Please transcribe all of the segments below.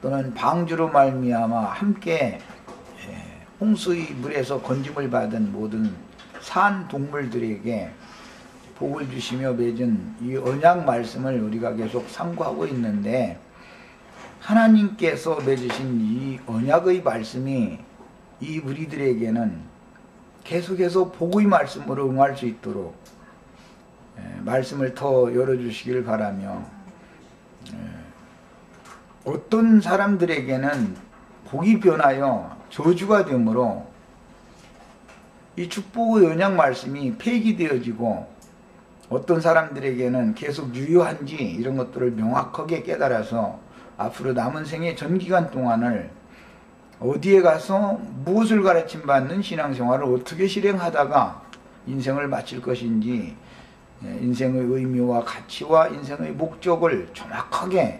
또는 방주로 말미암아 함께 홍수의 물에서 건짐을 받은 모든 산 동물들에게 복을 주시며 맺은 이 언약 말씀을 우리가 계속 상고하고 있는데, 하나님께서 맺으신 이 언약의 말씀이 이 우리들에게는 계속해서 복의 말씀으로 응할 수 있도록 말씀을 더 열어주시길 바라며, 어떤 사람들에게는 복이 변하여 저주가 되므로 이 축복의 언약 말씀이 폐기되어지고, 어떤 사람들에게는 계속 유효한지 이런 것들을 명확하게 깨달아서 앞으로 남은 생의 전 기간 동안을 어디에 가서 무엇을 가르침 받는 신앙생활을 어떻게 실행하다가 인생을 마칠 것인지, 인생의 의미와 가치와 인생의 목적을 정확하게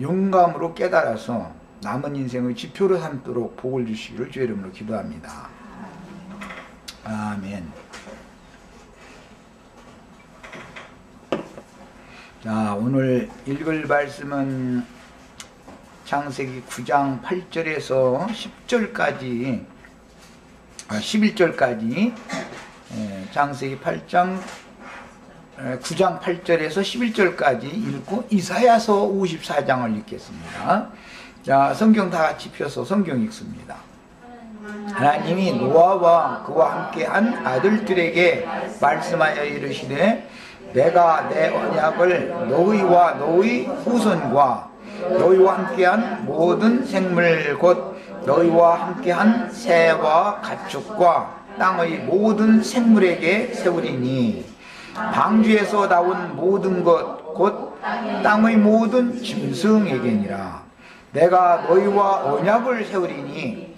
영감으로 깨달아서 남은 인생의 지표로 삼도록 복을 주시기를 주의 이름으로 기도합니다. 아멘. 자, 오늘 읽을 말씀은 창세기 9장 8절에서 10절까지, 11절까지, 창세기 9장 8절에서 11절까지 읽고 이사야서 54장을 읽겠습니다. 자, 성경 다 같이 펴서 성경 읽습니다. 하나님이 노아와 그와 함께한 아들들에게 말씀하여 이르시되, 내가 내 언약을 너희와 너희 후손과 너희와 함께한 모든 생물 곧 너희와 함께한 새와 가축과 땅의 모든 생물에게 세우리니, 방주에서 나온 모든 것 곧 땅의 모든 짐승에게니라. 내가 너희와 언약을 세우리니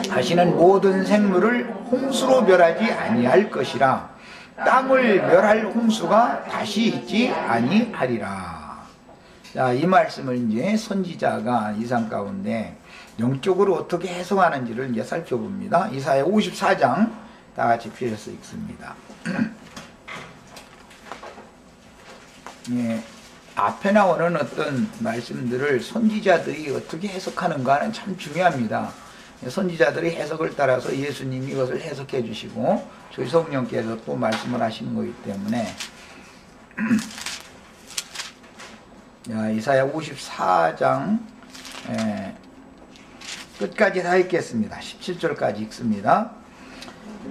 다시는 모든 생물을 홍수로 멸하지 아니할 것이라. 땅을 멸할 홍수가 다시 있지 아니하리라. 자, 이 말씀을 이제 선지자가 이상 가운데 영적으로 어떻게 해석하는지를 이제 살펴봅니다. 이사야 54장 다 같이 펴서 읽습니다. 예, 앞에 나오는 어떤 말씀들을 선지자들이 어떻게 해석하는가는 참 중요합니다. 선지자들의 해석을 따라서 예수님이 이것을 해석해 주시고 저희 성령께서 또 말씀을 하시는 거기 때문에 자, 이사야 54장 끝까지 다 읽겠습니다. 17절까지 읽습니다.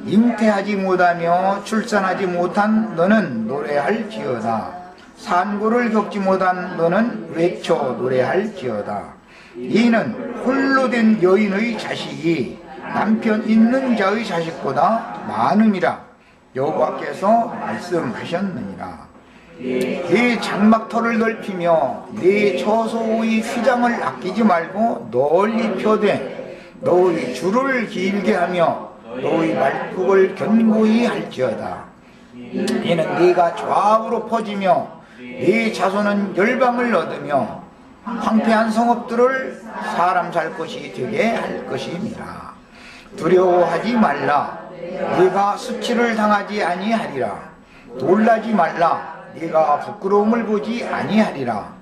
잉태하지 못하며 출산하지 못한 너는 노래할지어다. 산고를 겪지 못한 너는 외쳐 노래할지어다. 이는 홀로 된 여인의 자식이 남편 있는 자의 자식보다 많음이라 여호와께서 말씀하셨느니라. 네 장막터를 넓히며 네 처소의 휘장을 아끼지 말고 널리 펴되 너의 줄을 길게 하며 너의 말뚝을 견고히 할지어다. 이는 네가 좌우로 퍼지며 네 자손은 열방을 얻으며 황폐한 성읍들을 사람 살 것이 되게 할 것임이라. 두려워하지 말라. 네가 수치를 당하지 아니하리라. 놀라지 말라. 네가 부끄러움을 보지 아니하리라.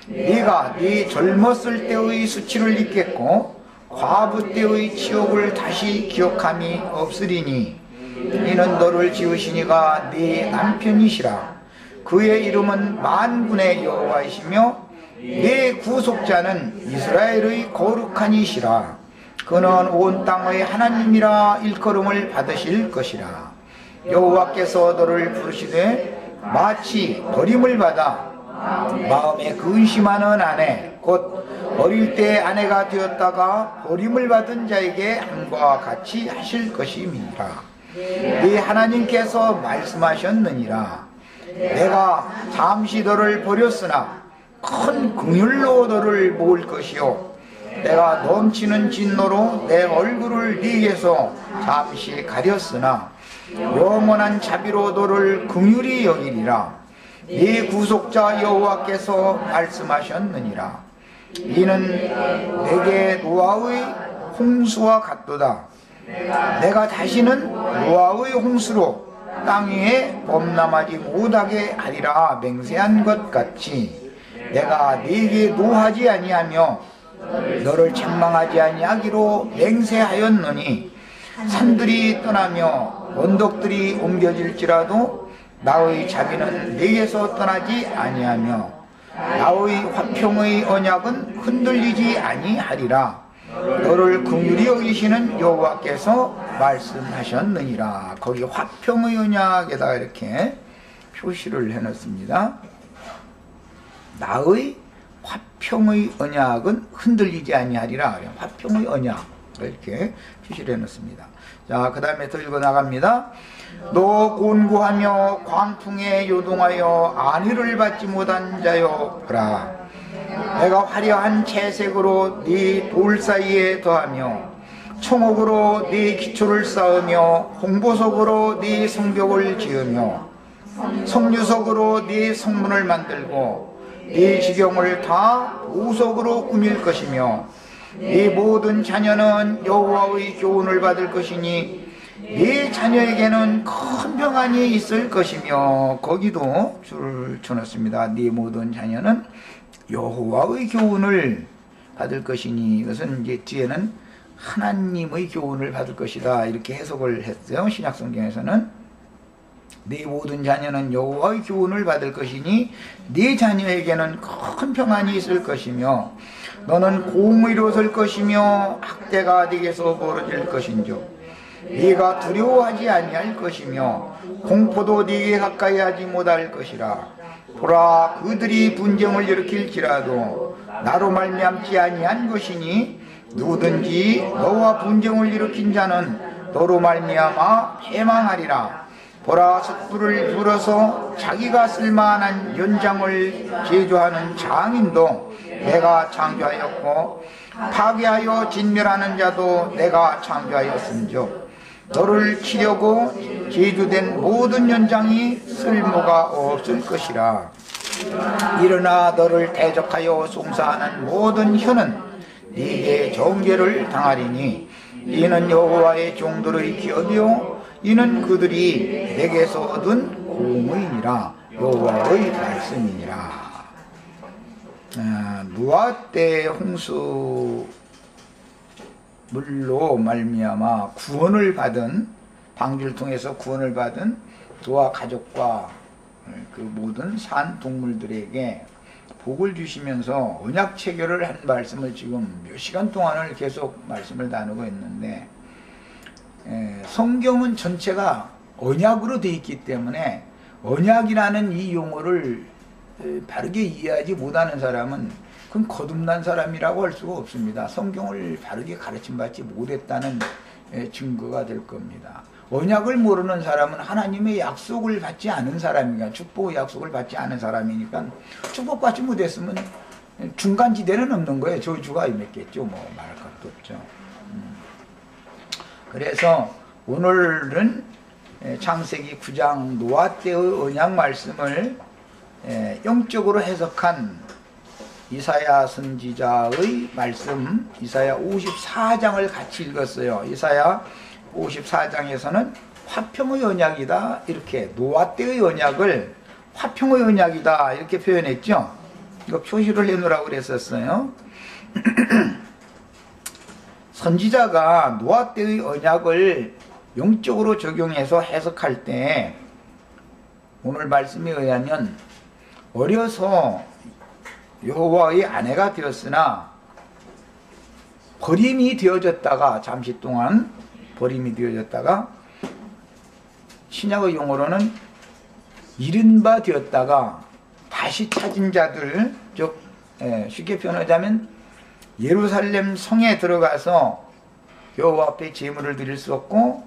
네가 네 젊었을 때의 수치를 잊겠고 과부 때의 치욕을 다시 기억함이 없으리니, 이는 너를 지으시니가 네 남편이시라. 그의 이름은 만군의 여호와이시며 네 구속자는 이스라엘의 거룩한 이시라. 그는 온 땅의 하나님이라 일컬음을 받으실 것이라. 여호와께서 너를 부르시되 마치 버림을 받아 마음에 근심하는 아내 곧 어릴 때 아내가 되었다가 버림을 받은 자에게 함과 같이 하실 것임이니라. 네 하나님께서 말씀하셨느니라. 내가 잠시 너를 버렸으나 큰 긍휼로 너를 모을 것이요 내가 넘치는 진노로 내 얼굴을 네게서 잠시 가렸으나 영원한 자비로 너를 긍휼히 여기리라. 네 구속자 여호와께서 말씀하셨느니라. 이는 내게 노아의 홍수와 같도다. 내가 다시는 노아의 홍수로 땅 위에 범람하지 못하게 하리라 맹세한 것 같이 내가 네게 노하지 아니하며 너를 책망하지 아니하기로 맹세하였노니 산들이 떠나며 언덕들이 옮겨질지라도 나의 자비는 내게서 떠나지 아니하며 나의 화평의 언약은 흔들리지 아니하리라. 너를 긍휼히 여기시는 여호와께서 말씀하셨느니라. 거기 화평의 언약에다가 이렇게 표시를 해놨습니다. 나의 화평의 언약은 흔들리지 아니하리라. 화평의 언약 이렇게 표시를 해놓습니다. 자, 그 다음에 더 읽어 나갑니다. 너 곤고하며 광풍에 요동하여 안위를 받지 못한 자여 보라. 내가 화려한 채색으로 네 돌 사이에 더하며 청옥으로 네 기초를 쌓으며 홍보석으로 네 성벽을 지으며 성류석으로 네 성문을 만들고 네 지경을 다 보석으로 꾸밀 것이며 네 모든 자녀는 여호와의 교훈을 받을 것이니 네 자녀에게는 큰 평안이 있을 것이며, 거기도 줄을 쳐놨습니다. 네 모든 자녀는 여호와의 교훈을 받을 것이니, 이것은 이제 뒤에는 하나님의 교훈을 받을 것이다 이렇게 해석을 했어요. 신약성경에서는 네 모든 자녀는 여호와의 교훈을 받을 것이니 네 자녀에게는 큰 평안이 있을 것이며 너는 공의로 설 것이며 학대가 네게서 벌어질 것인즉 네가 두려워하지 아니할 것이며 공포도 네게 가까이 하지 못할 것이라. 보라, 그들이 분쟁을 일으킬지라도 나로 말미암지 아니한 것이니 누구든지 너와 분쟁을 일으킨 자는 너로 말미암아 패망하리라. 보라, 숯불을 불어서 자기가 쓸만한 연장을 제조하는 장인도 내가 창조하였고 파괴하여 진멸하는 자도 내가 창조하였음즉 너를 치려고 제조된 모든 연장이 쓸모가 없을 것이라. 일어나 너를 대적하여 송사하는 모든 혀는 네게 정죄를 당하리니 이는 여호와의 종들의 기업이요 이는 그들이 내게서 얻은 공의니라. 여호와의 말씀이니라. 노아 때 홍수 물로 말미암아 구원을 받은, 방주를 통해서 구원을 받은 노아 가족과 그 모든 산 동물들에게 복을 주시면서 언약 체결을 한 말씀을 지금 몇 시간 동안을 계속 말씀을 나누고 있는데, 성경은 전체가 언약으로 되어 있기 때문에 언약이라는 이 용어를 바르게 이해하지 못하는 사람은 그건 거듭난 사람이라고 할 수가 없습니다. 성경을 바르게 가르침받지 못했다는 증거가 될 겁니다. 언약을 모르는 사람은 하나님의 약속을 받지 않은 사람이니까, 축복의 약속을 받지 않은 사람이니까 축복받지 못했으면 중간지대는 없는 거예요. 저주가 임했겠죠. 뭐 말할 것도 없죠. 그래서 오늘은 창세기 9장 노아 때의 언약 말씀을 영적으로 해석한 이사야 선지자의 말씀, 이사야 54장을 같이 읽었어요. 이사야 54장에서는 화평의 언약이다 이렇게, 노아 때의 언약을 화평의 언약이다 이렇게 표현했죠. 이거 표시를 해놓으라고 그랬었어요. 선지자가 노아 때의 언약을 영적으로 적용해서 해석할 때 오늘 말씀에 의하면 어려서 여호와의 아내가 되었으나 버림이 되어졌다가, 잠시 동안 버림이 되어졌다가, 신약의 용어로는 잃은 바 되었다가 다시 찾은 자들, 즉 쉽게 표현하자면 예루살렘 성에 들어가서 여호와 앞에 제물을 드릴 수 없고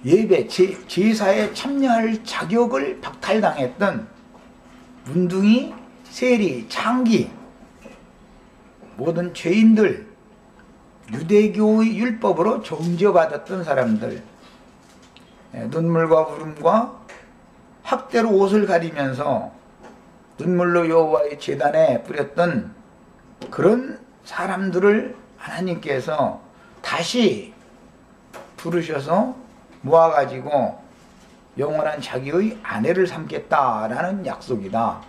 예배, 제사에 참여할 자격을 박탈당했던 문둥이, 세리, 창기, 모든 죄인들, 유대교의 율법으로 정죄받았던 사람들, 눈물과 울음과 학대로 옷을 가리면서 눈물로 여호와의 제단에 뿌렸던 그런 사람들을 하나님께서 다시 부르셔서 모아가지고 영원한 자기의 아내를 삼겠다라는 약속이다.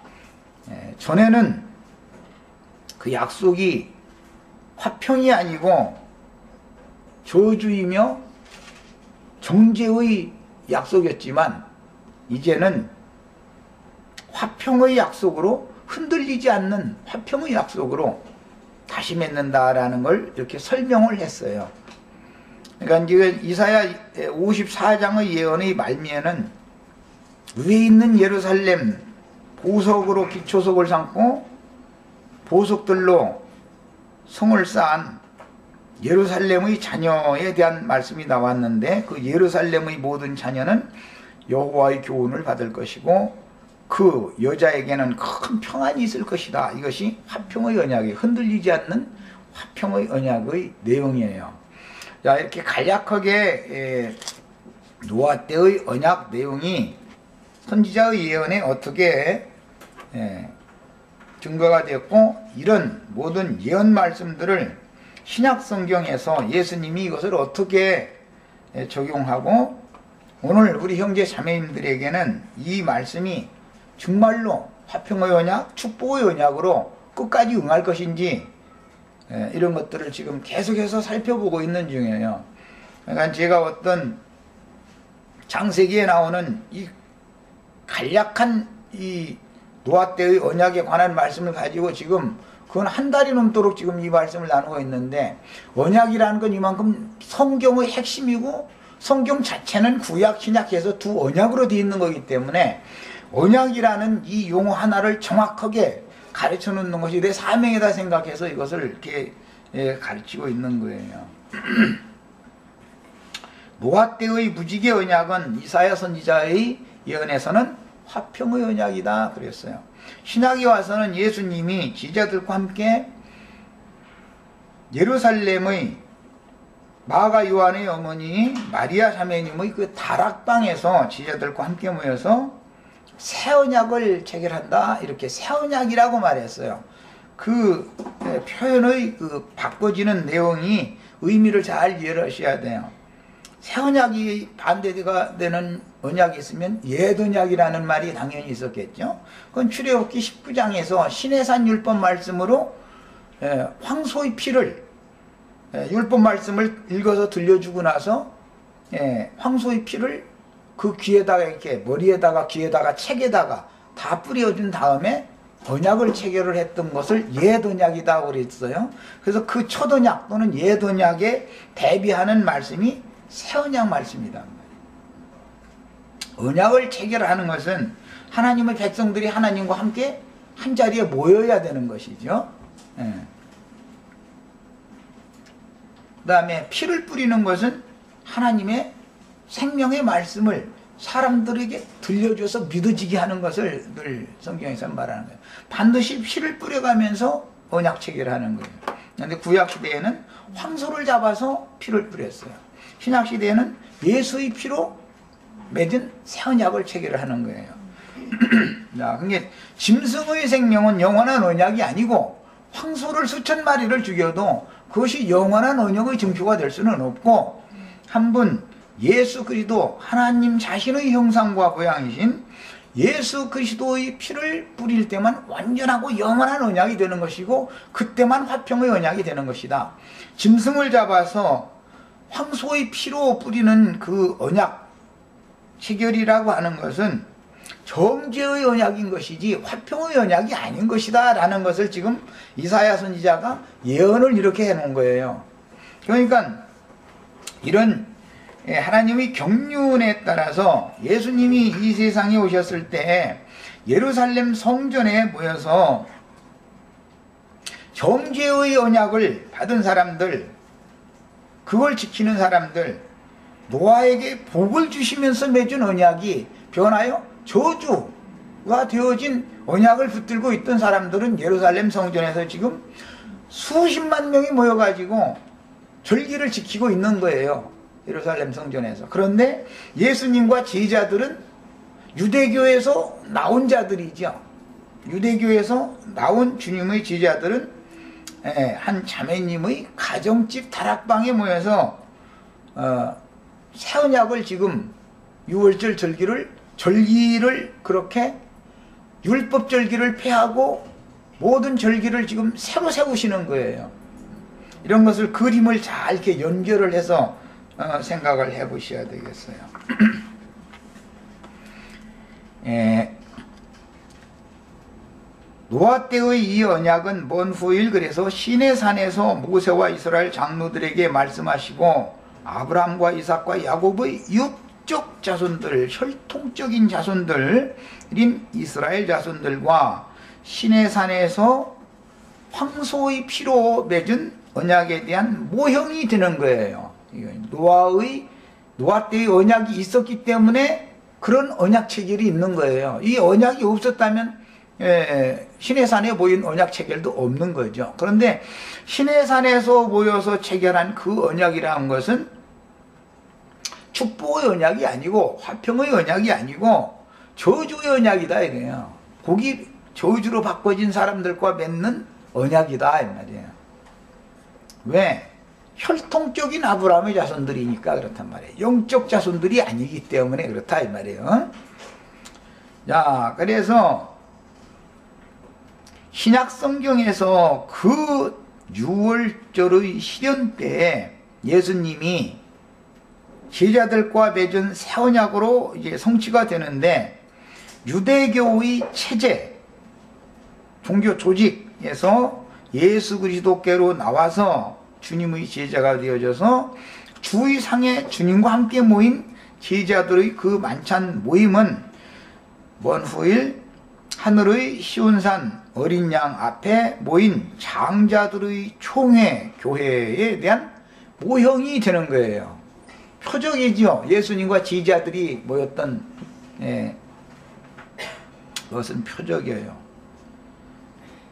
전에는 그 약속이 화평이 아니고 저주이며 정죄의 약속이었지만 이제는 화평의 약속으로, 흔들리지 않는 화평의 약속으로 다시 맺는다라는 걸 이렇게 설명을 했어요. 그러니까 이제 이사야 54장의 예언의 말미에는 위에 있는 예루살렘 보석으로 기초석을 삼고 보석들로 성을 쌓은 예루살렘의 자녀에 대한 말씀이 나왔는데, 그 예루살렘의 모든 자녀는 여호와의 교훈을 받을 것이고 그 여자에게는 큰 평안이 있을 것이다. 이것이 화평의 언약이, 흔들리지 않는 화평의 언약의 내용이에요. 자, 이렇게 간략하게 노아 때의 언약 내용이 선지자의 예언에 어떻게 증거가 되었고, 이런 모든 예언 말씀들을 신약 성경에서 예수님이 이것을 어떻게 적용하고, 오늘 우리 형제 자매님들에게는 이 말씀이 정말로 화평의 언약, 축복의 언약으로 끝까지 응할 것인지, 이런 것들을 지금 계속해서 살펴보고 있는 중이에요. 그러니까 제가 어떤 창세기에 나오는 이 간략한 이 노아 때의 언약에 관한 말씀을 가지고 지금 그건 한 달이 넘도록 지금 이 말씀을 나누고 있는데, 언약이라는 건 이만큼 성경의 핵심이고 성경 자체는 구약 신약해서 두 언약으로 되어 있는 거기 때문에 언약이라는 이 용어 하나를 정확하게 가르쳐 놓는 것이 내 사명이다 생각해서 이것을 이렇게 가르치고 있는 거예요. 노아 때의 무지개 언약은 이사야 선지자의 예언에서는 화평의 언약이다 그랬어요. 신약에 와서는 예수님이 제자들과 함께 예루살렘의 마가 요한의 어머니 마리아 자매님의 그 다락방에서 제자들과 함께 모여서 새 언약을 체결한다, 이렇게 새 언약이라고 말했어요. 그 표현의 그 바꿔지는 내용이 의미를 잘 이해하셔야 돼요. 새 언약이 반대가 되는 언약이 있으면 옛 언약이라는 말이 당연히 있었겠죠. 그건 출애굽기 19장에서 시내산 율법 말씀으로 황소의 피를, 율법 말씀을 읽어서 들려주고 나서 황소의 피를 그 귀에다가, 이렇게 머리에다가 귀에다가 책에다가 다 뿌려준 다음에 언약을 체결을 했던 것을 옛 언약이다 그랬어요. 그래서 그 첫 언약 또는 옛 언약에 대비하는 말씀이 새 언약 말씀이다. 언약을 체결하는 것은 하나님의 백성들이 하나님과 함께 한 자리에 모여야 되는 것이죠. 그 다음에 피를 뿌리는 것은 하나님의 생명의 말씀을 사람들에게 들려줘서 믿어지게 하는 것을 늘 성경에서 말하는 거예요. 반드시 피를 뿌려가면서 언약 체결하는 거예요. 그런데 구약 시대에는 황소를 잡아서 피를 뿌렸어요. 신약 시대에는 예수의 피로 맺은 새 언약을 체결하는 거예요. 자, 그게 짐승의 생명은 영원한 언약이 아니고 황소를 수천 마리를 죽여도 그것이 영원한 언약의 증표가 될 수는 없고, 한 분 예수 그리스도 하나님 자신의 형상과 모양이신 예수 그리스도의 피를 뿌릴 때만 완전하고 영원한 언약이 되는 것이고, 그때만 화평의 언약이 되는 것이다. 짐승을 잡아서 황소의 피로 뿌리는 그 언약 체결이라고 하는 것은 정죄의 언약인 것이지 화평의 언약이 아닌 것이다 라는 것을 지금 이사야 선지자가 예언을 이렇게 해놓은 거예요. 그러니까 이런 하나님의 경륜에 따라서 예수님이 이 세상에 오셨을 때 예루살렘 성전에 모여서 정죄의 언약을 받은 사람들, 그걸 지키는 사람들, 노아에게 복을 주시면서 맺은 언약이 변하여 저주가 되어진 언약을 붙들고 있던 사람들은 예루살렘 성전에서 지금 수십만 명이 모여가지고 절기를 지키고 있는 거예요. 예루살렘 성전에서. 그런데 예수님과 제자들은 유대교에서 나온 자들이죠. 유대교에서 나온 주님의 제자들은 한 자매님의 가정집 다락방에 모여서 새 언약을 지금 6월절 절기를 그렇게 율법 절기를 폐하고 모든 절기를 지금 새로 세우시는 거예요. 이런 것을 그림을 잘 이렇게 연결을 해서 생각을 해 보셔야 되겠어요. 노아 때의 이 언약은 먼 후일 그래서 시내산에서 모세와 이스라엘 장로들에게 말씀하시고 아브라함과 이삭과 야곱의 육적 자손들, 혈통적인 자손들인 이스라엘 자손들과 시내산에서 황소의 피로 맺은 언약에 대한 모형이 되는 거예요. 노아 때의 언약이 있었기 때문에 그런 언약 체결이 있는 거예요. 이 언약이 없었다면 시내산에 모인 언약 체결도 없는 거죠. 그런데 시내산에서 모여서 체결한 그 언약이라는 것은 축복의 언약이 아니고 화평의 언약이 아니고 저주의 언약이다 이거예요. 곡이 저주로 바꿔진 사람들과 맺는 언약이다 이 말이에요. 왜? 혈통적인 아브라함의 자손들이니까 그렇단 말이에요. 영적 자손들이 아니기 때문에 그렇다 이 말이에요. 자, 그래서 신약 성경에서 그 6월절의 실현 때에 예수님이 제자들과 맺은 새 언약으로 이제 성취가 되는데, 유대교의 체제, 종교 조직에서 예수 그리스도께로 나와서 주님의 제자가 되어져서 주의상에 주님과 함께 모인 제자들의 그 만찬 모임은 먼 후일 하늘의 시온산 어린 양 앞에 모인 장자들의 총회 교회에 대한 모형이 되는 거예요. 표적이죠. 예수님과 제자들이 모였던 그것은 표적이에요.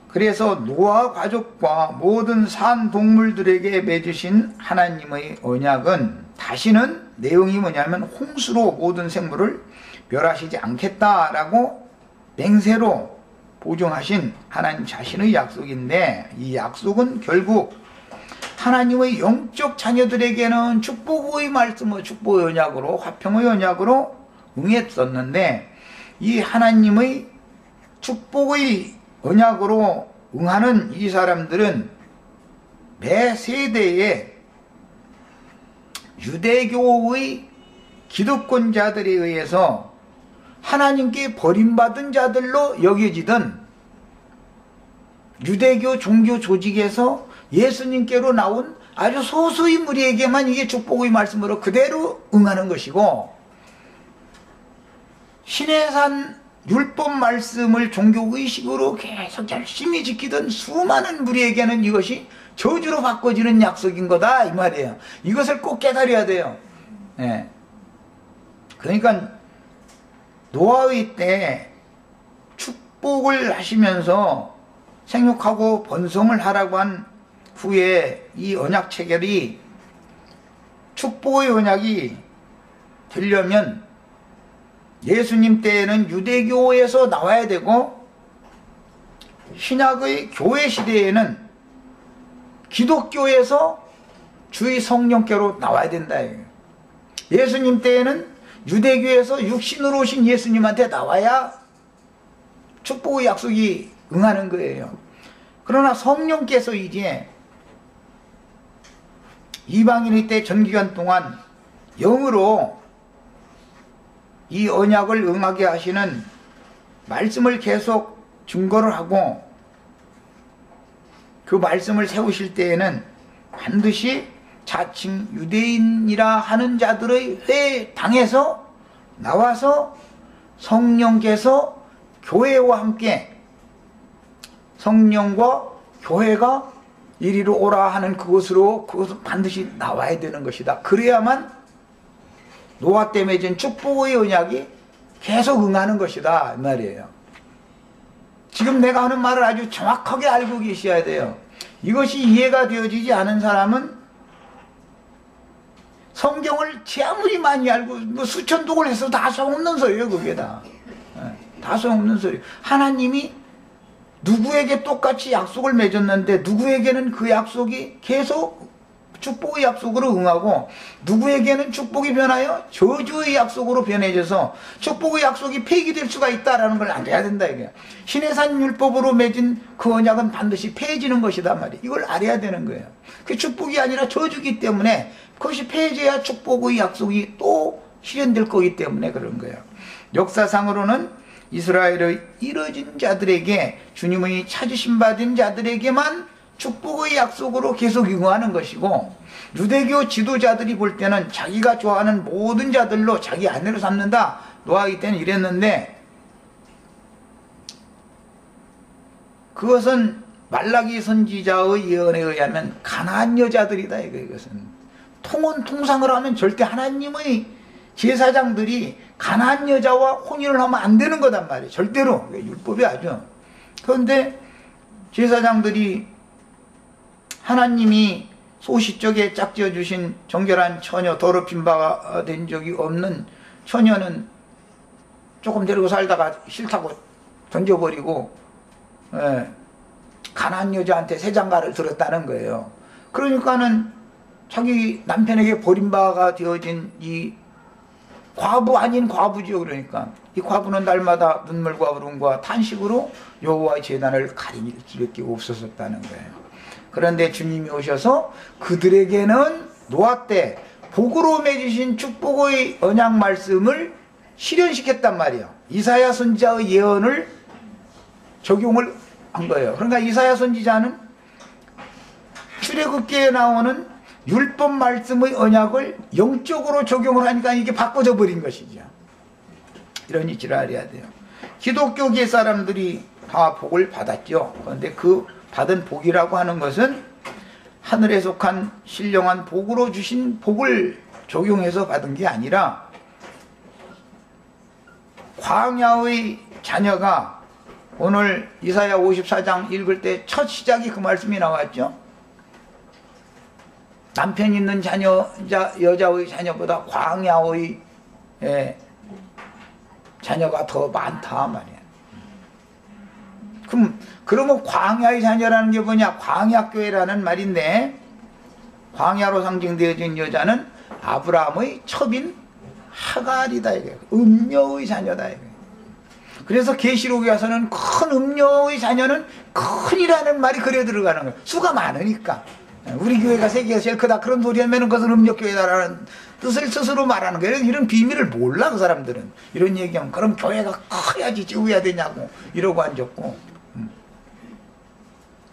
그래서 노아 가족과 모든 산 동물들에게 맺으신 하나님의 언약은 다시는 내용이 뭐냐면 홍수로 모든 생물을 멸하시지 않겠다라고 맹세로 보증하신 하나님 자신의 약속인데, 이 약속은 결국 하나님의 영적 자녀들에게는 축복의 말씀을 축복의 언약으로 화평의 언약으로 응했었는데, 이 하나님의 축복의 언약으로 응하는 이 사람들은 매 세대에 유대교의 기득권자들에 의해서 하나님께 버림받은 자들로 여겨지던 유대교 종교 조직에서 예수님께로 나온 아주 소수의 무리에게만 이게 축복의 말씀으로 그대로 응하는 것이고, 시내산 율법 말씀을 종교의식으로 계속 열심히 지키던 수많은 무리에게는 이것이 저주로 바꿔지는 약속인 거다 이 말이에요. 이것을 꼭 깨달아야 돼요. 그러니까 노아의 때 축복을 하시면서 생육하고 번성을 하라고 한 후에 이 언약 체결이 축복의 언약이 되려면 예수님 때에는 유대교에서 나와야 되고, 신약의 교회 시대에는 기독교에서 주의 성령께로 나와야 된다. 예수님 때에는 유대교에서 육신으로 오신 예수님한테 나와야 축복의 약속이 응하는 거예요. 그러나 성령께서 이제 이방인의 때 전기간 동안 영으로 이 언약을 응하게 하시는 말씀을 계속 증거를 하고 그 말씀을 세우실 때에는 반드시 자칭 유대인이라 하는 자들의 회당에서 나와서 성령께서 교회와 함께 성령과 교회가 이리로 오라 하는 그것은 반드시 나와야 되는 것이다. 그래야만 노아 때 맺은 축복의 언약이 계속 응하는 것이다 이 말이에요. 지금 내가 하는 말을 아주 정확하게 알고 계셔야 돼요. 이것이 이해가 되어지지 않은 사람은 성경을 제 아무리 많이 알고 뭐 수천 독을 해서 다 소용없는 소리예요. 그게 다 소용없는 소리. 하나님이 누구에게 똑같이 약속을 맺었는데 누구에게는 그 약속이 계속 축복의 약속으로 응하고 누구에게는 축복이 변하여 저주의 약속으로 변해져서 축복의 약속이 폐기될 수가 있다라는 걸 알아야 된다 이게. 신의 산 율법으로 맺은 그 언약은 반드시 폐해지는 것이다 말이에요. 이걸 알아야 되는 거예요. 그 축복이 아니라 저주기 때문에 그것이 폐해져야 축복의 약속이 또 실현될 거기 때문에 그런 거예요. 역사상으로는 이스라엘의 이뤄진 자들에게, 주님의 찾으심 받은 자들에게만 축복의 약속으로 계속 응하는 것이고, 유대교 지도자들이 볼 때는 자기가 좋아하는 모든 자들로 자기 아내로 삼는다. 노아기 때는 이랬는데, 그것은 말라기 선지자의 예언에 의하면 가나안 여자들이다. 이것은 통상을 하면 절대 하나님의 제사장들이 가나안 여자와 혼인을 하면 안 되는 거단 말이에요. 절대로. 율법이 아주. 그런데 제사장들이 하나님이 소시적에 짝지어 주신 정결한 처녀, 더럽힌 바가 된 적이 없는 처녀는 조금 데리고 살다가 싫다고 던져버리고, 가나안 여자한테 새 장가를 들었다는 거예요. 그러니까는 자기 남편에게 버림바가 되어진 이 과부 아닌 과부죠. 그러니까 이 과부는 날마다 눈물과 울음과 탄식으로 여호와의 제단을 가릴 수밖에 없었다는 거예요. 그런데 주님이 오셔서 그들에게는 노아 때 복으로 맺으신 축복의 언약 말씀을 실현시켰단 말이에요. 이사야 선지자의 예언을 적용을 한 거예요. 그러니까 이사야 선지자는 출애굽기에 나오는 율법 말씀의 언약을 영적으로 적용을 하니까 이게 바꿔져 버린 것이죠. 이런 이치를 알아야 돼요. 기독교계 사람들이 다 복을 받았죠. 그런데 그 받은 복이라고 하는 것은 하늘에 속한 신령한 복으로 주신 복을 적용해서 받은 게 아니라, 광야의 자녀가 오늘 이사야 54장 읽을 때 첫 시작이 그 말씀이 나왔죠. 남편 있는 여자의 자녀보다 광야의 자녀가 더 많다 말이야. 그러면 광야의 자녀라는 게 뭐냐? 광야교회라는 말인데, 광야로 상징되어진 여자는 아브라함의 첩인 하갈이다 이게. 음녀의 자녀다 이게. 그래서 계시록에 와서는 큰 음녀의 자녀는 큰이라는 말이 그려 들어가는 거예요. 수가 많으니까. 우리 교회가 세계에서 제일 크다 그런 소리 하면 그것은 음녀교회다라는 뜻을 스스로 말하는 거예요. 이런 비밀을 몰라 그 사람들은. 이런 얘기하면 그럼 교회가 커야지 찌우야 되냐고 이러고 앉았고,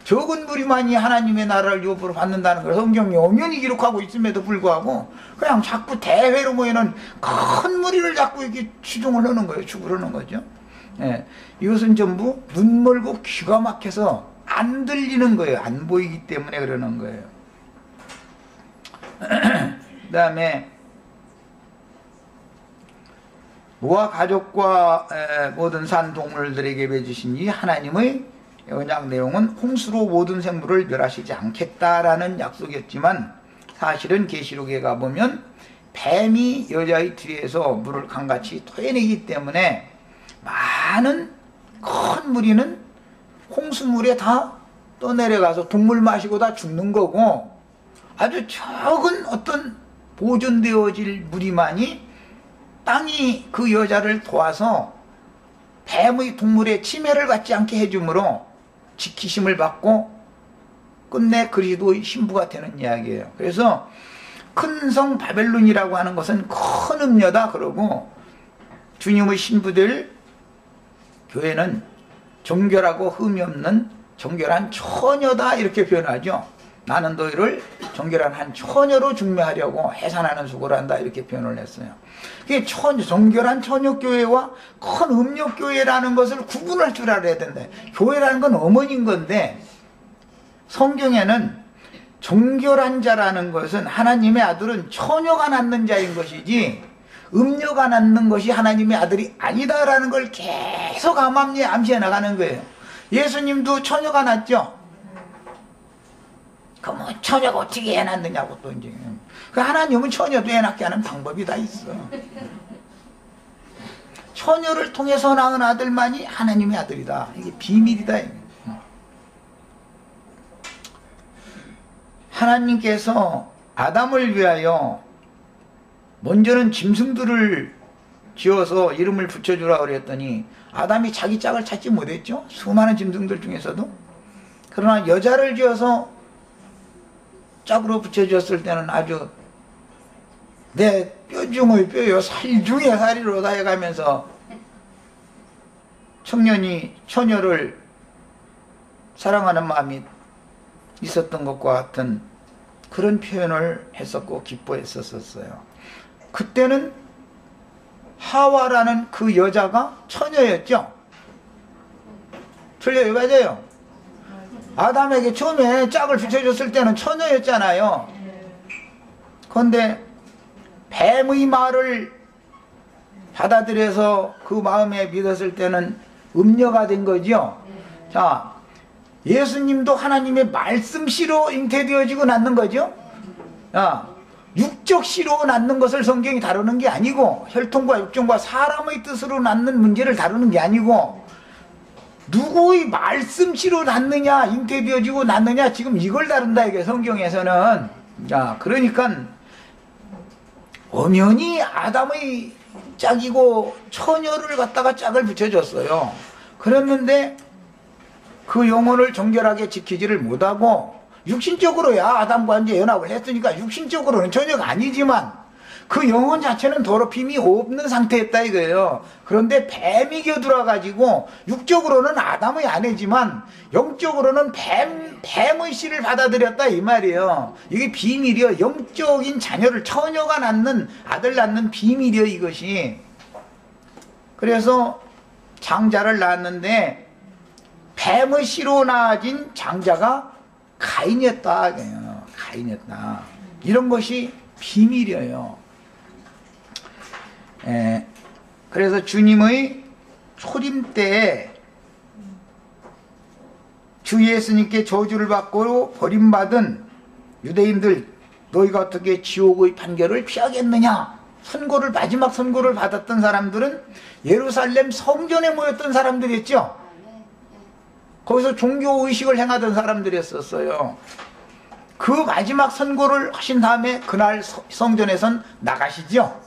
적은 무리만이 하나님의 나라를 유업으로 받는다는 걸 성경이 엄연히 기록하고 있음에도 불구하고 그냥 자꾸 대회로 모이는 큰 무리를 자꾸 이렇게 추종을 하는 거예요. 축을 하는 거죠. 이것은 전부 눈 멀고 귀가 막혀서 안 들리는 거예요. 안 보이기 때문에 그러는 거예요. 그 다음에 노아 가족과 모든 산 동물들에게 맺으신 이 하나님의 언약 내용은 홍수로 모든 생물을 멸하시지 않겠다라는 약속이었지만, 사실은 계시록에 가보면 뱀이 여자의 뒤에서 물을 강같이 토해내기 때문에 많은 큰 무리는 홍수물에 다 떠내려가서 동물 마시고 다 죽는 거고, 아주 적은 어떤 보존되어질 무리만이 땅이 그 여자를 도와서 뱀의 동물의 침해를 받지 않게 해주므로 지키심을 받고 끝내 그리스도의 신부가 되는 이야기예요. 그래서 큰 성 바벨론이라고 하는 것은 큰 음녀다 그러고, 주님의 신부들 교회는 정결하고 흠이 없는 정결한 처녀다 이렇게 표현하죠. 나는 너희를 정결한 한 처녀로 중매하려고 해산하는 수고를 한다 이렇게 표현을 했어요. 그게 정결한 처녀교회와 큰 음녀교회라는 것을 구분할 줄 알아야 된다. 교회라는 건 어머니인 건데, 성경에는 정결한 자라는 것은 하나님의 아들은 처녀가 낳는 자인 것이지 음녀가 낳는 것이 하나님의 아들이 아니다라는 걸 계속 암시해 나가는 거예요. 예수님도 처녀가 낳았죠. 그럼 처녀가 어떻게 애 낳느냐고 또 이제. 하나님은 처녀도 애 낳게 하는 방법이 다 있어. 처녀를 통해서 낳은 아들만이 하나님의 아들이다. 이게 비밀이다. 하나님께서 아담을 위하여 먼저는 짐승들을 지어서 이름을 붙여주라고 그랬더니 아담이 자기 짝을 찾지 못했죠. 수많은 짐승들 중에서도. 그러나 여자를 지어서 짝으로 붙여줬을 때는 아주 내 뼈 중의 뼈요 살 중의 살이로다 해가면서 청년이 처녀를 사랑하는 마음이 있었던 것과 같은 그런 표현을 했었고 기뻐했었어요. 그때는 하와라는 그 여자가 처녀였죠. 틀려요? 맞아요? 아담에게 처음에 짝을 붙여줬을 때는 처녀였잖아요. 그런데 뱀의 말을 받아들여서 그 마음에 믿었을 때는 음녀가 된 거죠. 자, 예수님도 하나님의 말씀씨로 잉태되어지고 낳는 거죠. 육적씨로 낳는 것을 성경이 다루는 게 아니고, 혈통과 육정과 사람의 뜻으로 낳는 문제를 다루는 게 아니고, 누구의 말씀씨로 낳느냐, 잉태되어지고 낳느냐, 지금 이걸 다룬다 이게 성경에서는. 자, 그러니까 엄연히 아담의 짝이고 처녀를 갖다가 짝을 붙여줬어요. 그랬는데 그 영혼을 정결하게 지키지를 못하고, 육신적으로야 아담과 이제 연합을 했으니까 육신적으로는 처녀가 아니지만 그 영혼 자체는 더럽힘이 없는 상태였다 이거예요. 그런데 뱀이 겨들어가지고 육적으로는 아담의 아내지만 영적으로는 뱀의 씨를 받아들였다 이 말이에요. 이게 비밀이요. 영적인 자녀를 처녀가 낳는 아들 낳는 비밀이요 이것이. 그래서 장자를 낳았는데 뱀의 씨로 낳아진 장자가 가인이었다. 가인이었다. 이런 것이 비밀이에요. 그래서 주님의 초림 때에 주 예수님께 저주를 받고 버림받은 유대인들, 너희가 어떻게 지옥의 판결을 피하겠느냐? 선고를, 마지막 선고를 받았던 사람들은 예루살렘 성전에 모였던 사람들이었죠. 거기서 종교의식을 행하던 사람들이었어요. 그 마지막 선고를 하신 다음에 그날 성전에선 나가시죠.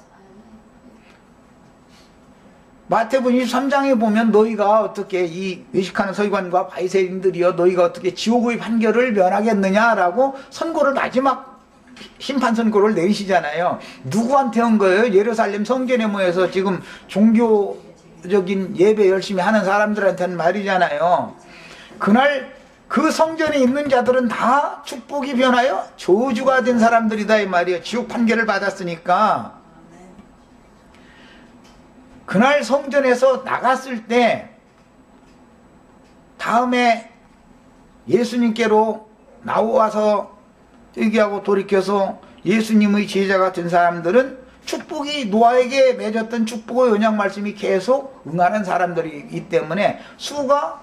마태복음 23장에 보면 너희가 어떻게 이 외식하는 서기관과 바리새인들이여 너희가 어떻게 지옥의 판결을 면하겠느냐라고 선고를 마지막 심판 선고를 내리시잖아요. 누구한테 한 거예요? 예루살렘 성전에 모여서 지금 종교적인 예배 열심히 하는 사람들한테는 말이잖아요. 그날 그 성전에 있는 자들은 다 축복이 변하여 저주가 된 사람들이다 이 말이에요. 지옥 판결을 받았으니까. 그날 성전에서 나갔을 때 다음에 예수님께로 나와서 회개하고 돌이켜서 예수님의 제자가 된 사람들은 축복이 노아에게 맺었던 축복의 언약 말씀이 계속 응하는 사람들이기 때문에 수가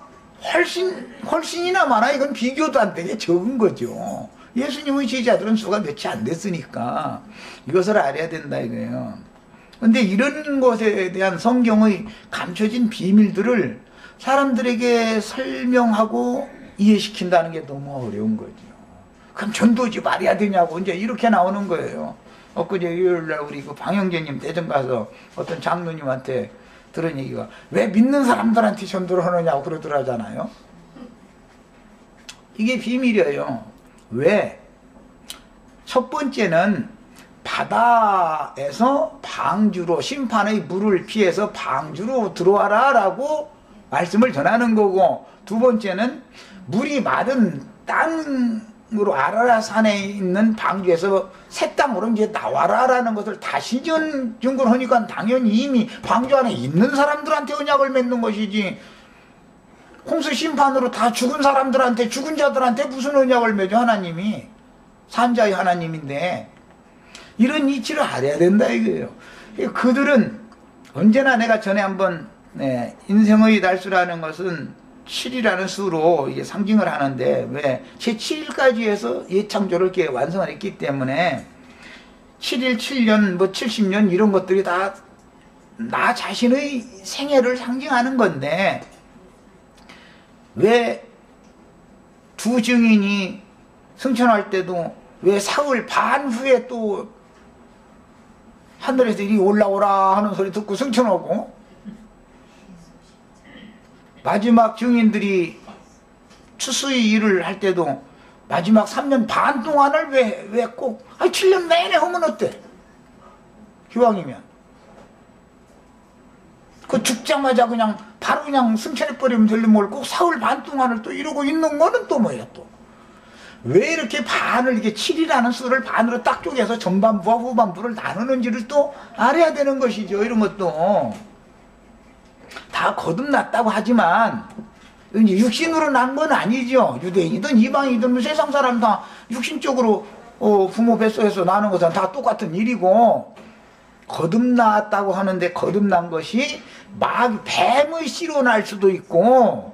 훨씬이나 많아. 이건 비교도 안 되게 적은 거죠. 예수님의 제자들은 수가 몇이 안 됐으니까 이것을 알아야 된다 이거예요. 근데 이런 것에 대한 성경의 감춰진 비밀들을 사람들에게 설명하고 이해시킨다는 게 너무 어려운 거죠. 그럼 전도지 말해야 되냐고 이제 이렇게 나오는 거예요. 엊그제 일요일날 우리 그 방영재님 대전 가서 어떤 장로님한테 들은 얘기가 왜 믿는 사람들한테 전도를 하느냐고 그러더라잖아요. 이게 비밀이에요. 왜? 첫 번째는 바다에서 방주로 심판의 물을 피해서 방주로 들어와라 라고 말씀을 전하는 거고, 두 번째는 물이 마른 땅으로 아라라산에 있는 방주에서 새 땅으로 이제 나와라 라는 것을 다시 증거하니까 당연히 이미 방주 안에 있는 사람들한테 언약을 맺는 것이지, 홍수 심판으로 다 죽은 사람들한테, 죽은 자들한테 무슨 언약을 맺어. 하나님이 산자의 하나님인데 이런 이치를 알아야 된다 이거예요. 그들은 언제나 내가 전에 한번 인생의 달수라는 것은 7이라는 수로 이게 상징을 하는데, 왜 제7일까지 해서 예창조를 이렇게 완성을 했기 때문에 7일, 7년, 뭐 70년 이런 것들이 다 나 자신의 생애를 상징하는 건데, 왜 두 증인이 승천할 때도 왜 사흘 반 후에 또 하늘에서 이리 올라오라 하는 소리 듣고 승천하고, 마지막 증인들이 추수의 일을 할 때도 마지막 3년 반 동안을 왜 꼭, 7년 내내 하면 어때? 기왕이면. 그 죽자마자 그냥 바로 그냥 승천해버리면 되려면 뭘 꼭 사흘 반 동안을 또 이러고 있는 거는 또 뭐예요 또? 왜 이렇게 반을, 이게 7이라는 수를 반으로 딱 쪼개서 전반부와 후반부를 나누는지를 또 알아야 되는 것이죠. 이런 것도. 다 거듭났다고 하지만, 이제 육신으로 난 건 아니죠. 유대인이든 이방인이든 세상 사람 다 육신적으로 부모 뱃속에서 나는 것은 다 똑같은 일이고, 거듭났다고 하는데 거듭난 것이 뱀의 씨로 날 수도 있고,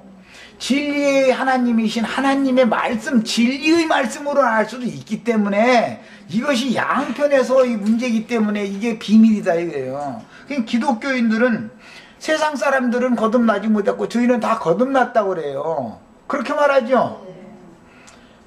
진리의 하나님이신 하나님의 말씀, 진리의 말씀으로 날 수도 있기 때문에 이것이 양편에서의 문제이기 때문에 이게 비밀이다 이거예요. 그러니까 기독교인들은, 세상 사람들은 거듭나지 못했고 저희는 다 거듭났다고 그래요. 그렇게 말하죠.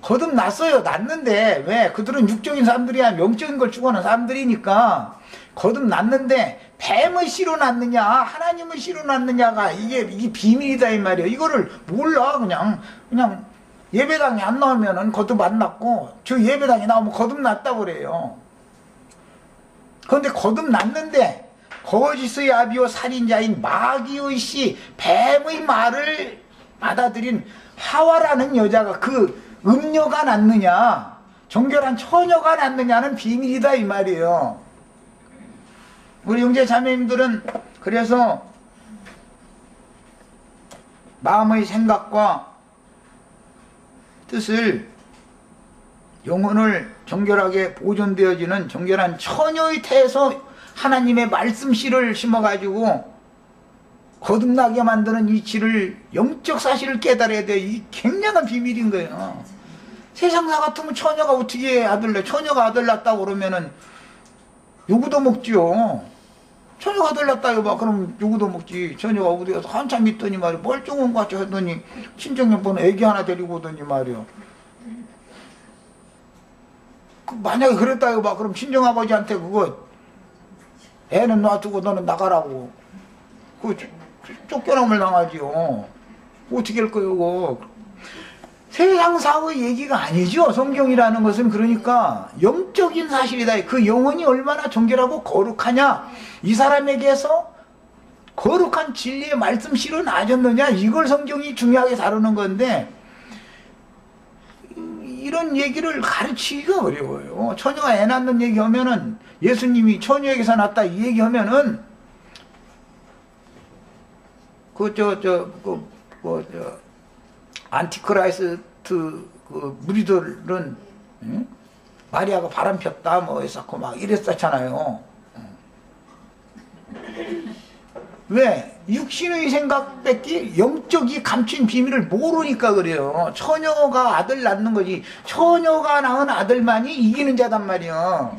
거듭났어요. 났는데 왜? 그들은 육적인 사람들이야. 영적인 걸 추구하는 사람들이니까 거듭났는데 뱀의 씨로 났느냐 하나님의 씨로 났느냐가 이게 비밀이다 이 말이에요. 이거를 몰라. 그냥 예배당에 안 나오면은 거듭 안 났고, 저 예배당에 나오면 거듭났다고 그래요. 그런데 거듭났는데 거짓의 아비요 살인자인 마귀의 씨, 뱀의 말을 받아들인 하와라는 여자가 그 음녀가 낫느냐 정결한 처녀가 낫느냐는 비밀이다 이 말이에요. 우리 형제 자매님들은 그래서 마음의 생각과 뜻을, 영혼을 정결하게 보존되어지는 정결한 처녀의 태에서 하나님의 말씀 씨를 심어가지고 거듭나게 만드는 이 질을, 영적 사실을 깨달아야 돼. 이 굉장한 비밀인 거예요. 세상사 같으면 처녀가 어떻게 아들 낳, 처녀가 아들 낳았다고 그러면은 요구도 먹지요. 처녀가 아들 낳았다 봐. 그럼 요구도 먹지. 처녀가 어디 가서 한참 있더니 말이야, 멀쩡한 것 같이 하더니 친정년 보는 애기 하나 데리고 오더니 말이야. 만약에 그랬다 봐. 그럼 친정아버지한테 그거 애는 놔두고 너는 나가라고 그 쫓겨남을 당하지요. 어떻게 할 거예요 그거. 세상사의 얘기가 아니죠. 성경이라는 것은. 그러니까 영적인 사실이다. 그 영혼이 얼마나 정결하고 거룩하냐, 이 사람에게서 거룩한 진리의 말씀 씨로 나아졌느냐, 이걸 성경이 중요하게 다루는 건데, 이런 얘기를 가르치기가 어려워요. 처녀가 애 낳는 얘기하면은, 예수님이 처녀에게서 낳았다 이 얘기하면은 안티크라이스트 그 무리들은, 응? 마리아가 바람 폈다 뭐 했었고 막 이랬었잖아요. 왜? 육신의 생각밖에 영적이 감춘 비밀을 모르니까 그래요. 처녀가 아들 낳는 거지, 처녀가 낳은 아들만이 이기는 자단 말이야.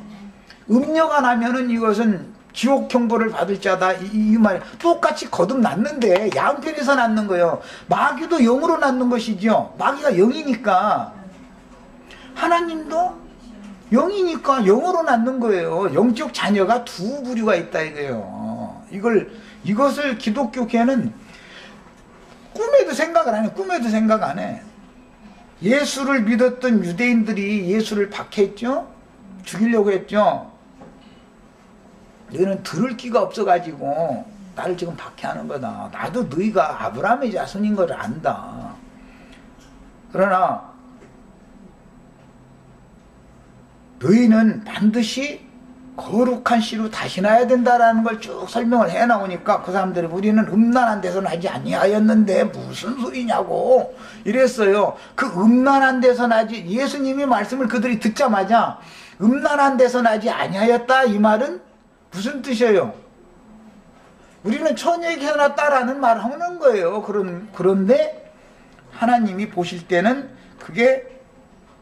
음녀가 나면은 이것은 지옥 형벌을 받을 자다 이 말. 똑같이 거듭났는데 양편에서 낳는 거예요. 마귀도 영으로 낳는 것이죠. 마귀가 영이니까, 하나님도 영이니까 영으로 낳는 거예요. 영적 자녀가 두 부류가 있다 이거예요. 이것을 기독교계는 꿈에도 생각을 안 해. 꿈에도 생각 안 해. 예수를 믿었던 유대인들이 예수를 박해했죠. 죽이려고 했죠. 너희는 들을 끼가 없어가지고 나를 지금 박해하는 거다. 나도 너희가 아브라함의 자손인 걸 안다. 그러나 너희는 반드시 거룩한 씨로 다시 나야 된다라는 걸 쭉 설명을 해 나오니까 그 사람들이, 우리는 음란한 데서 나지 아니하였는데 무슨 소리냐고 이랬어요. 그 음란한 데서 나지, 예수님이 말씀을 그들이 듣자마자 음란한 데서 나지 아니하였다 이 말은 무슨 뜻이에요? 우리는 처녀에게서 났다라는 말을 하는 거예요. 그런데 하나님이 보실 때는 그게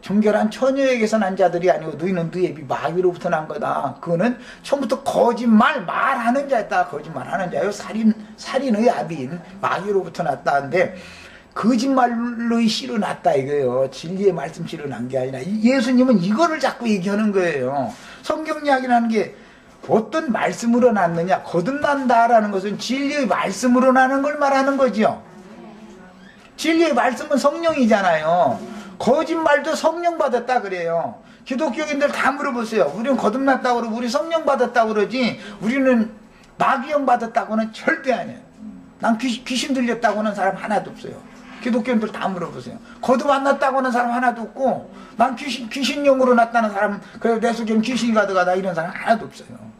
정결한 처녀에게서 난 자들이 아니고 너희는 너희 애비 마귀로부터 난 거다. 그거는 처음부터 말하는 자였다. 거짓말하는 자요. 살인의 아비인 마귀로부터 났다는데, 거짓말로의 씨로 났다 이거예요. 진리의 말씀 씨로 난 게 아니라 예수님은 이거를 자꾸 얘기하는 거예요. 성경 이야기라는 게 어떤 말씀으로 났느냐, 거듭난다라는 것은 진리의 말씀으로 나는 걸 말하는 거지요. 진리의 말씀은 성령이잖아요. 거짓말도 성령 받았다 그래요. 기독교인들 다 물어보세요. 우리는 거듭났다고 그러고 우리 성령 받았다고 그러지 우리는 마귀영 받았다고는 절대 아니에요. 난 귀신 들렸다고 하는 사람 하나도 없어요. 기독교인들 다 물어보세요. 거듭 안 났다고 하는 사람 하나도 없고 난 귀신용으로 났다는 사람, 그래서 내 속엔 귀신이 가득하다 이런 사람 하나도 없어요.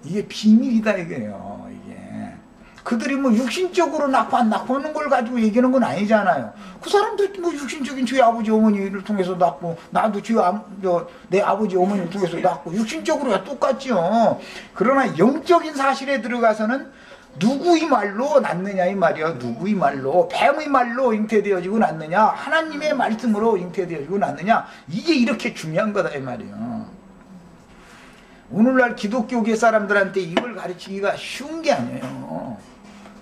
이게 비밀이다 이게요. 이게 그들이 뭐 육신적으로 낳고 안 낳고 하는 걸 가지고 얘기하는 건 아니잖아요. 그 사람들 뭐 육신적인 주의 아버지 어머니를 통해서 낳고 나도 내 아버지 어머니를 통해서 낳고 육신적으로야 똑같죠. 그러나 영적인 사실에 들어가서는 누구의 말로 낳느냐 이 말이야. 누구의 말로, 뱀의 말로 잉태되어지고 낳느냐, 하나님의 말씀으로 잉태되어지고 낳느냐, 이게 이렇게 중요한 거다 이 말이야. 오늘날 기독교계 사람들한테 이걸 가르치기가 쉬운 게 아니에요.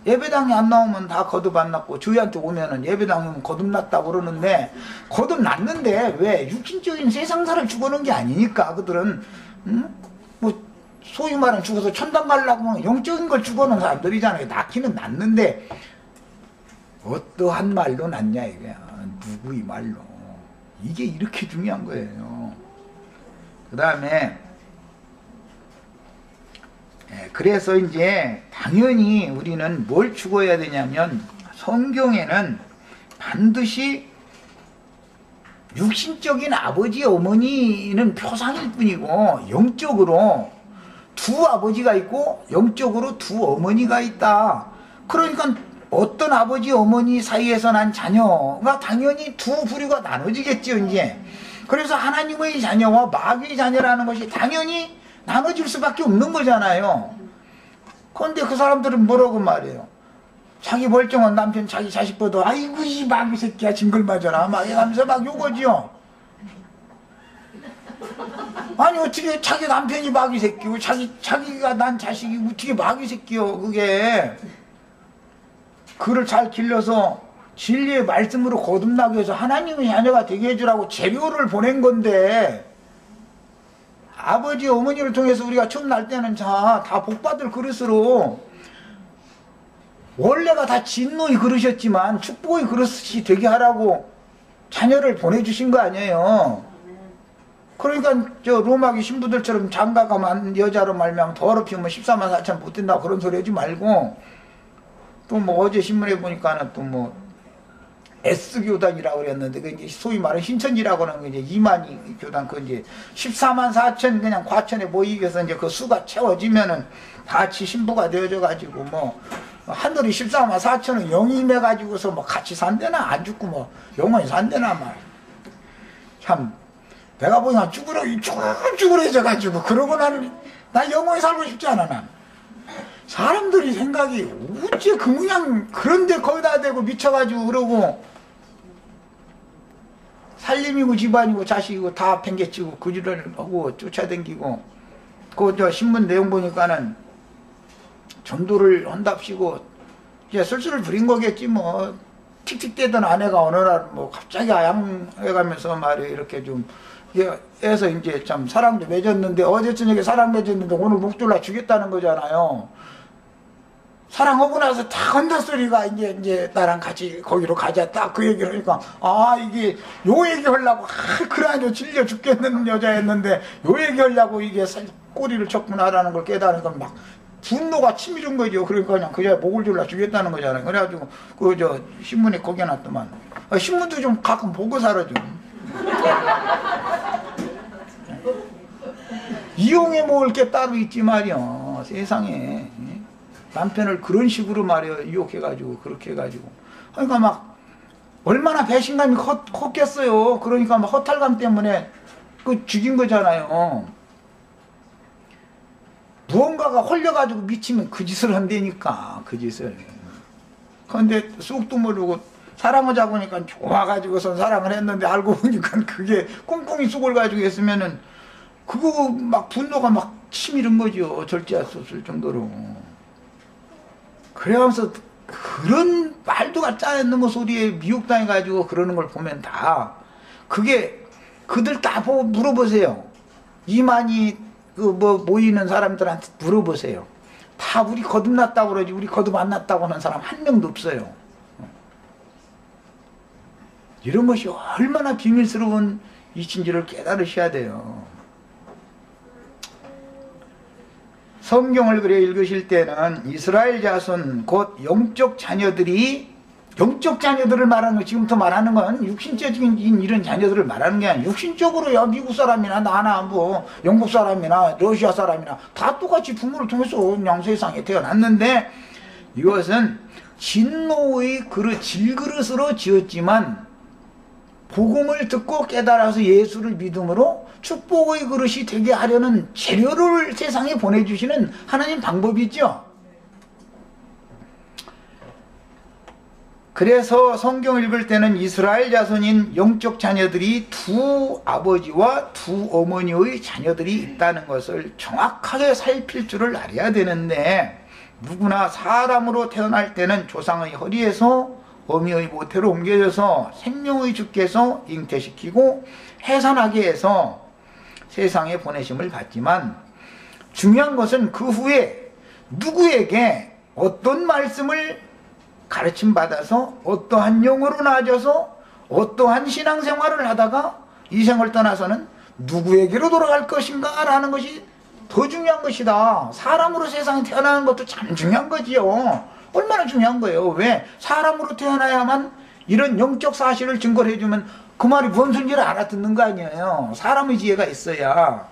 예배당에 안 나오면 다 거듭 안 났고 저희한테 오면은 예배당에 오면 거듭 났다고 그러는데 거듭 났는데 왜 육신적인 세상사를 죽어놓은 게 아니니까 그들은 뭐 소위 말하는 죽어서 천당 가려고 하면 영적인 걸 죽어놓은 사람들이잖아요. 낳기는 낳는데 어떠한 말로 낳냐 이거야. 누구의 말로. 이게 이렇게 중요한 거예요. 그 다음에 그래서 이제 당연히 우리는 뭘 추구해야 되냐면 성경에는 반드시 육신적인 아버지 어머니는 표상일 뿐이고 영적으로 두 아버지가 있고 영적으로 두 어머니가 있다. 그러니까 어떤 아버지 어머니 사이에서 난 자녀가 당연히 두 부류가 나눠지겠죠 이제. 그래서 하나님의 자녀와 마귀의 자녀라는 것이 당연히 나눠질 수밖에 없는 거잖아요. 그런데 그 사람들은 뭐라고 말해요? 자기 멀쩡한 남편 자기 자식보다 아이고 이 마귀 새끼야 징글 맞아라 막 이러면서 막 욕하지요. 아니 어떻게 자기 남편이 마귀 새끼고 자기가 난 자식이 어떻게 마귀 새끼요. 그게 그를 잘 길러서 진리의 말씀으로 거듭나게 해서 하나님의 자녀가 되게 해주라고 재료를 보낸 건데 아버지 어머니를 통해서 우리가 처음 날 때는 다 복받을 그릇으로 원래가 다 진노의 그릇이었지만 축복의 그릇이 되게 하라고 자녀를 보내주신 거 아니에요. 그러니까 저 로마기 신부들처럼 장가가면 여자로 말미암아 더럽히면 14만 4천 못 된다고 그런 소리 하지 말고 또 뭐 어제 신문에 보니까는 또 뭐 S교단이라고 그랬는데 그 이제 소위 말하는 신천지라고 하는 게 이제 이만희 교단 그 이제 14만 4천 그냥 과천에 모이게서 이제 그 수가 채워지면은 다 같이 신부가 되어져 가지고 뭐 하늘이 14만 4천은 영이 임해 가지고서 뭐 같이 산대나 안 죽고 뭐 영원히 산대나 말. 참 내가 보니까 쭈그러져 가지고 그러고 난 영원히 살고 싶지 않아 난. 사람들이 생각이 어째 그냥 그런데 거기다 대고 미쳐가지고 그러고 살림이고 집안이고 자식이고 다 팽개치고 그지를 하고 쫓아다니고 그 저 신문 내용 보니까는 전도를 한답시고 이제 쓸쓸을 부린 거겠지 뭐. 틱틱대던 아내가 어느 날 뭐 갑자기 아양해가면서 말이야 이렇게 좀 해서 이제 참 사랑도 맺었는데 어제 저녁에 사랑 맺었는데 오늘 목졸라 죽였다는 거잖아요. 사랑하고 나서 다 건다 소리가 이제 나랑 같이 거기로 가자 딱 그 얘기를 하니까 아 이게 요 얘기 하려고 그래 아주 질려 죽겠는 여자였는데 요 얘기 하려고 이게 꼬리를 쳤구나라는 걸 깨달으니까 막 분노가 치밀은 거죠. 그러니까 그냥 그 여자 목을 졸라 죽였다는 거잖아요. 그래가지고 그 저 신문에 거기 놨더만 신문도 좀 가끔 보고 살아 좀. 이용해 먹을 게 따로 있지 말이야 세상에. 남편을 그런 식으로 말이야 유혹해가지고 그렇게 해가지고 그러니까 막 얼마나 배신감이 컸겠어요. 그러니까 막 허탈감 때문에 그 죽인 거잖아요. 무언가가 홀려가지고 미치면 그 짓을 한다니까 그 짓을. 그런데 쑥도 모르고 사랑하자고 하니까 좋아가지고선 사랑을 했는데 알고 보니까 그게 꽁꽁이 쑥을 가지고 했으면은 그거 막 분노가 막 치밀은 거죠. 절제할 수 없을 정도로. 그래가면서 그런 말도 같지 않는 뭐 소리에 미혹당해가지고 그러는 걸 보면 다 그게 그들 다 보고 물어보세요. 이만희 그 뭐 모이는 사람들한테 물어보세요. 다 우리 거듭났다고 그러지 우리 거듭 안 났다고 하는 사람 한 명도 없어요. 이런 것이 얼마나 비밀스러운 이치인지를 깨달으셔야 돼요. 성경을 그래 읽으실 때는 이스라엘 자손 곧 영적 자녀들이 영적 자녀들을 말하는 거 지금부터 말하는 건 육신적인 이런 자녀들을 말하는 게 아니에요. 육신적으로 야 미국 사람이나 나나 뭐 영국 사람이나 러시아 사람이나 다 똑같이 부모를 통해서 그냥 세상에 태어났는데 이것은 진노의 그릇 질그릇으로 지었지만 복음을 듣고 깨달아서 예수를 믿음으로 축복의 그릇이 되게 하려는 재료를 세상에 보내주시는 하나님 방법이죠. 그래서 성경 읽을 때는 이스라엘 자손인 영적 자녀들이 두 아버지와 두 어머니의 자녀들이 있다는 것을 정확하게 살필 줄을 알아야 되는데 누구나 사람으로 태어날 때는 조상의 허리에서 어미의 모태로 옮겨져서 생명의 주께서 잉태시키고 해산하게 해서 세상에 보내심을 받지만 중요한 것은 그 후에 누구에게 어떤 말씀을 가르침 받아서 어떠한 영으로 나아져서 어떠한 신앙생활을 하다가 이 생을 떠나서는 누구에게로 돌아갈 것인가 라는 것이 더 중요한 것이다. 사람으로 세상에 태어나는 것도 참 중요한 거지요. 얼마나 중요한 거예요. 왜? 사람으로 태어나야만 이런 영적 사실을 증거를 해주면 그 말이 뭔 소리인지를 알아듣는 거 아니에요. 사람의 지혜가 있어야.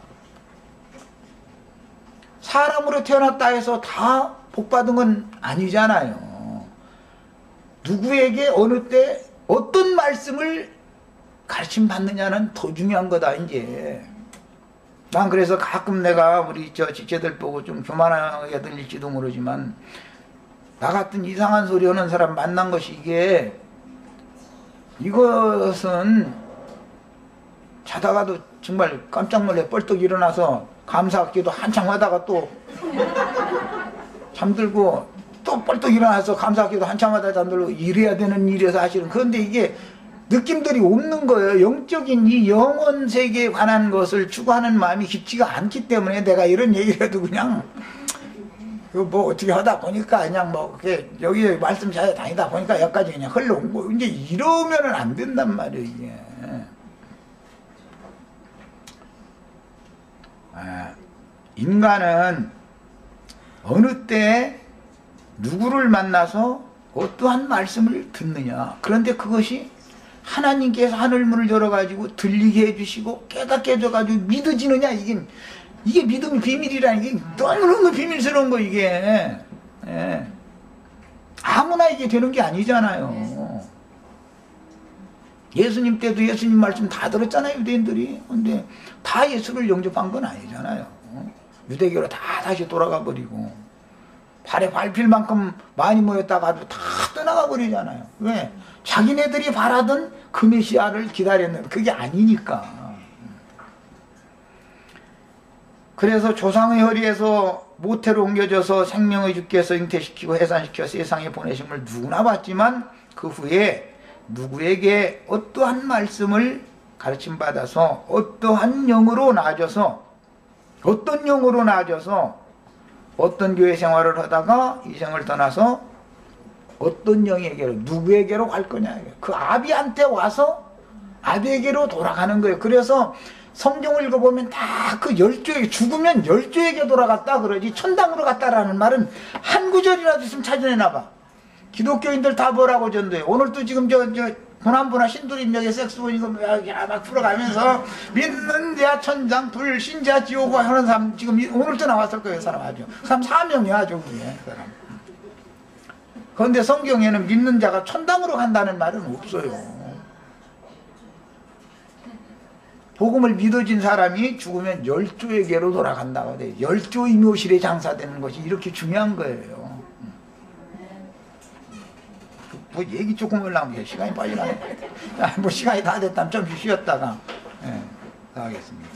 사람으로 태어났다 해서 다 복받은 건 아니잖아요. 누구에게 어느 때 어떤 말씀을 가르침 받느냐는 더 중요한 거다 이제. 난 그래서 가끔 내가 우리 지체들 보고 좀 교만하게 들릴지도 모르지만 나 같은 이상한 소리 하는 사람 만난 것이 이것은 자다가도 정말 깜짝 놀래 뻘떡 일어나서 감사하기도 한참 하다가 또 잠들고 또 뻘떡 일어나서 감사하기도 한참 하다 잠들고 이래야 되는 일이야 사실은. 그런데 이게 느낌들이 없는 거예요. 영적인 이 영혼 세계에 관한 것을 추구하는 마음이 깊지가 않기 때문에 내가 이런 얘기를 해도 그냥 뭐 어떻게 하다 보니까 그냥 뭐 여기 말씀 잘 다니다 보니까 여기까지 그냥 흘러온 거. 이제 이러면은 안 된단 말이에요 이게. 인간은 어느 때 누구를 만나서 어떠한 말씀을 듣느냐. 그런데 그것이 하나님께서 하늘문을 열어가지고 들리게 해주시고 깨닫게 해줘가지고 믿어지느냐. 이게 믿음의 비밀이라는 게 너무너무 비밀스러운 거 이게. 예. 아무나 이게 되는 게 아니잖아요. 예수님 때도 예수님 말씀 다 들었잖아요 유대인들이. 근데 다 예수를 영접한 건 아니잖아요. 유대교로 다 다시 돌아가 버리고 발에 밟힐 만큼 많이 모였다가도 다 떠나가 버리잖아요. 왜? 자기네들이 바라던 그 메시아를 기다렸는데 그게 아니니까. 그래서 조상의 허리에서 모태로 옮겨져서 생명의 주께서 잉태시키고 해산시켜 세상에 보내심을 누구나 받지만 그 후에 누구에게 어떠한 말씀을 가르침 받아서 어떠한 영으로 나아져서 어떤 교회 생활을 하다가 이 생을 떠나서 어떤 영에게로 누구에게로 갈 거냐. 그 아비한테 와서 아비에게로 돌아가는 거예요. 그래서 성경을 읽어보면 다 그 열조에게 죽으면 열조에게 돌아갔다 그러지 천당으로 갔다라는 말은 한 구절이라도 있으면 찾아내나 봐. 기독교인들 다 뭐라고 전도해요. 오늘도 지금 고난부나 신도림역에 섹스본 이거 막 풀어가면서 믿는 자 천당 불신자 지옥 하는 사람 지금 오늘도 나왔을 거예요. 사람 아주 그 사람 사명이야 아주 그게 그 사람. 그런데 성경에는 믿는 자가 천당으로 간다는 말은 없어요. 복음을 믿어진 사람이 죽으면 열조에게로 돌아간다고 돼. 열조의 묘실에 장사되는 것이 이렇게 중요한 거예요. 뭐 얘기 조금 하려면 시간이 빨리 가네. 뭐 시간이 다 됐다면 좀 쉬었다가 하겠습니다.